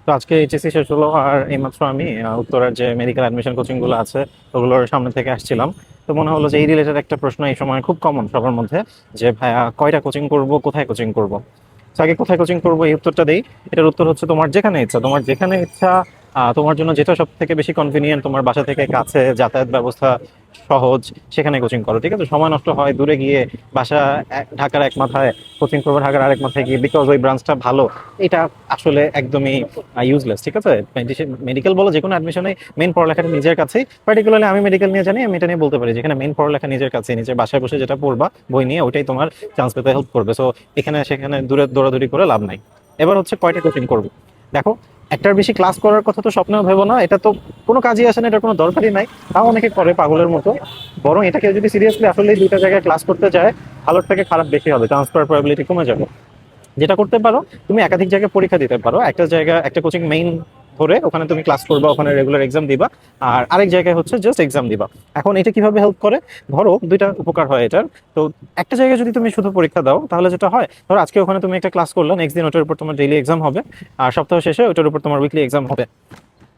তো আজকে এইচএসসি শেষ হলো আর এইমাত্র আমি উত্তরার যে মেডিকেল অ্যাডমিশন কোচিং গুলো আছে ওগুলোর সামনে থেকে আসছিলাম। তো মনে হলো যে এই রিলেটেড একটা প্রশ্ন এই সময় খুব কমন সবার মধ্যে, যে ভাইয়া কয়টা কোচিং করব, কোথায় কোচিং করব। তো আগে কোথায় কোচিং করব এই উত্তরটা দেই। এটার উত্তর হচ্ছে তোমার যেখানে ইচ্ছা, তোমার যেখানে ইচ্ছা। তোমার জন্য যেটা সব থেকে বেশি কনভিনিয়েন্ট, তোমার বাসা থেকে কাছে, যাতায়াত ব্যবস্থা সহজ, সেখানে কোচিং করো। ঠিক আছে, সময় নষ্ট হয় দূরে গিয়ে। বাসা ঢাকার এক মাথায়, কোচিং করবো ঢাকার আরেক মাথায় গিয়ে, বিকজ ওই ব্রাঞ্চটা ভালো। এটা আসলে একদমই ইউজলেস। ঠিক আছে, মেডিকেল বলো যে কোনো অ্যাডমিশনে মেইন পড়ালেখাটা নিজের কাছেই। পার্টিকুলারলি আমি মেডিকেল নিয়ে জানি, আমি এটা নিয়ে বলতে পারি যেখানে মেইন পড়ালেখা নিজের কাছে, নিজের বাসায় বসে যেটা পড়বা বই নিয়ে, ওইটাই তোমার চান্স পেতে হেল্প করবে। সো এখানে সেখানে দূরে দৌড়াদৌড়ি করে লাভ নাই। এবার হচ্ছে কয়টা কোচিং করবো। দেখো, একটার বেশি ক্লাস করার কথা তো স্বপ্নেও ভেবো না, এটা তো কোনো কাজই আসে না, এটার কোনো দরকারই নাই। তাও অনেকে করে পাগলের মতো। বরং এটা কেউ যদি সিরিয়াসলি আসলে দুইটা জায়গায় ক্লাস করতে যায়, ভালোর থেকে খারাপ বেশি হবে, চান্স পাওয়ার প্রবাবিলিটি কমে যাবে। যেটা করতে পারো, তুমি একাধিক জায়গায় পরীক্ষা দিতে পারো। একটা জায়গা, একটা কোচিং মেইন ধরে ওখানে তুমি ক্লাস করবা, ওখানে রেগুলার এক্সাম দিবা। আর আরেক জায়গায় হচ্ছে জাস্ট এক্সাম দিবা। এখন এটা কিভাবে হেল্প করে, ধরো দুইটা উপকার হয় এটার। তো একটা জায়গায় যদি তুমি শুধু পরীক্ষা দাও, তাহলে যেটা হয়, ধরো আজকে ওখানে তুমি একটা ক্লাস করলে, নেক্সট দিন ওটার উপর তোমার ডেইলি এক্সাম হবে। আর সপ্তাহ শেষে ওটার উপর তোমার উইকলি এক্সাম হবে।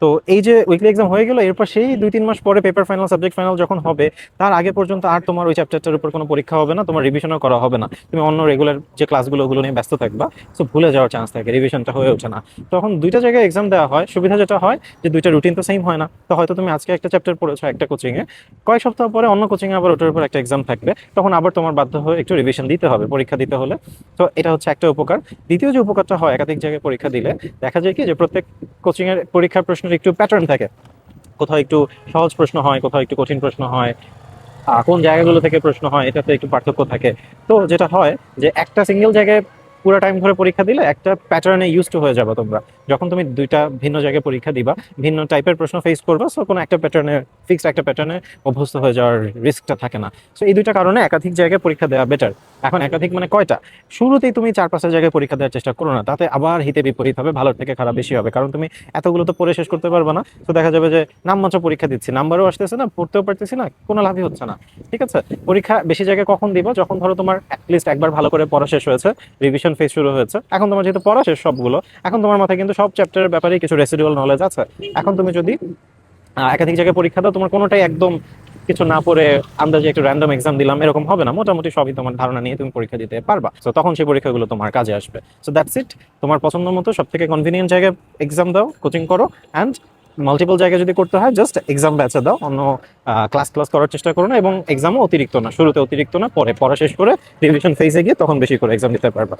তো এই যে উইকলি এক্সাম হয়ে গেল, এরপর সেই 2-3 মাস পরে পেপার ফাইনাল, সাবজেক্ট ফাইনাল যখন হবে, তার আগে পর্যন্ত আর তোমার ওই চ্যাপ্টারটার উপর কোনো পরীক্ষা হবে না, তোমার রিভিশনও করা হবে না। তুমি অন্য রেগুলার যে ক্লাসগুলো ওগুলো নিয়ে ব্যস্ত থাকবা। সো ভুলে যাওয়ার চান্স থাকে, রিভিশনটা হয়ে ওঠে না। তখন দুইটা জায়গায় এক্সাম দেওয়া হয়, সুবিধা যেটা হয় যে দুইটা রুটিন তো সেম হয় না। তো হয়তো তুমি আজকে একটা চ্যাপ্টার পড়েছো একটা কোচিংয়ে, কয়েক সপ্তাহ পরে অন্য কোচিংয়ে আবার ওটার উপর একটা এক্সাম থাকবে, তখন আবার তোমার বাধ্য হয়ে একটু রিভিশন দিতে হবে পরীক্ষা দিতে হলে। তো এটা হচ্ছে একটা উপকার। দ্বিতীয় যে উপকারটা হয় একাধিক জায়গায় পরীক্ষা দিলে, দেখা যায় কি যে প্রত্যেক কোচিং এর পরীক্ষার প্রশ্নের একটু প্যাটার্ন থাকে। কোথাও একটু সহজ প্রশ্ন হয়, কোথাও একটু কঠিন প্রশ্ন হয়। কোন জায়গাগুলো থেকে প্রশ্ন হয় এটাতে একটু পার্থক্য থাকে। তো যেটা হয় যে একটা সিঙ্গেল জায়গায় পুরো টাইম ধরে পরীক্ষা দিলে একটা প্যাটার্নে ইউজ টু হয়ে যাবে তোমরা। যখন তুমি দুইটা ভিন্ন জায়গায় পরীক্ষা দিবা, ভিন্ন টাইপের প্রশ্ন ফেস করবা, সো কোনো একটা প্যাটার্নে, ফিক্সড একটা প্যাটার্নে অভ্যস্ত হয়ে যাওয়ার রিস্কটা থাকে না। সো এই দুইটা কারণে একাধিক জায়গায় পরীক্ষা দেওয়া বেটার। এখন একাধিক মানে কয়টা, শুরুতেই তুমি 4-5টা জায়গায় পরীক্ষা দেওয়ার চেষ্টা করো না, তাতে আবার হিতে বিপরীত হবে, ভালোর থেকে খারাপ বেশি হবে। কারণ তুমি এতগুলো তো পড়ে শেষ করতে পারবে না। তো দেখা যাবে যে নামমাত্র পরীক্ষা দিচ্ছি, নাম্বারও আসতেছে না, পড়তেও পারতেছি না, কোনো লাভই হচ্ছে না। ঠিক আছে, পরীক্ষা বেশি জায়গায় কখন দিব, যখন ধরো তোমার অ্যাটলিস্ট একবার ভালো করে পড়া শেষ হয়েছে, রিভিশন ফেজ শুরু হয়েছে। এখন তোমার যেহেতু পড়া শেষ সবগুলো, এখন তোমার মাথায় কিন্তু সব চ্যাপ্টারের ব্যাপারে কিছু রেসিডুয়াল নলেজ আছে। এখন তুমি যদি একাধিক জায়গায় পরীক্ষা দাও, তোমার কোনোটাই একদম কিছু না পড়ে আন্দাজে একটু র্যান্ডম এক্সাম দিলাম এরকম হবে না, মোটামুটি সবই তোমার ধারণা নিয়ে তুমি পরীক্ষা দিতে পারবা। তো তখন সেই পরীক্ষাগুলো তোমার কাজে আসবে। So that's it. তোমার পছন্দ মতো সব থেকে কনভিনিয়েন্ট জায়গায় এক্সাম দাও, কোচিং করো। অ্যান্ড মাল্টিপল জায়গায় যদি করতে হয়, জাস্ট এক্সাম ব্যাচে দাও, অন্য ক্লাস ক্লাস করার চেষ্টা করো না। এবং এক্সামও অতিরিক্ত না, শুরুতে অতিরিক্ত না, পরে পড়া শেষ করে রিভিশন ফেজে গিয়ে তখন বেশি করে এক্সাম দিতে পারবা।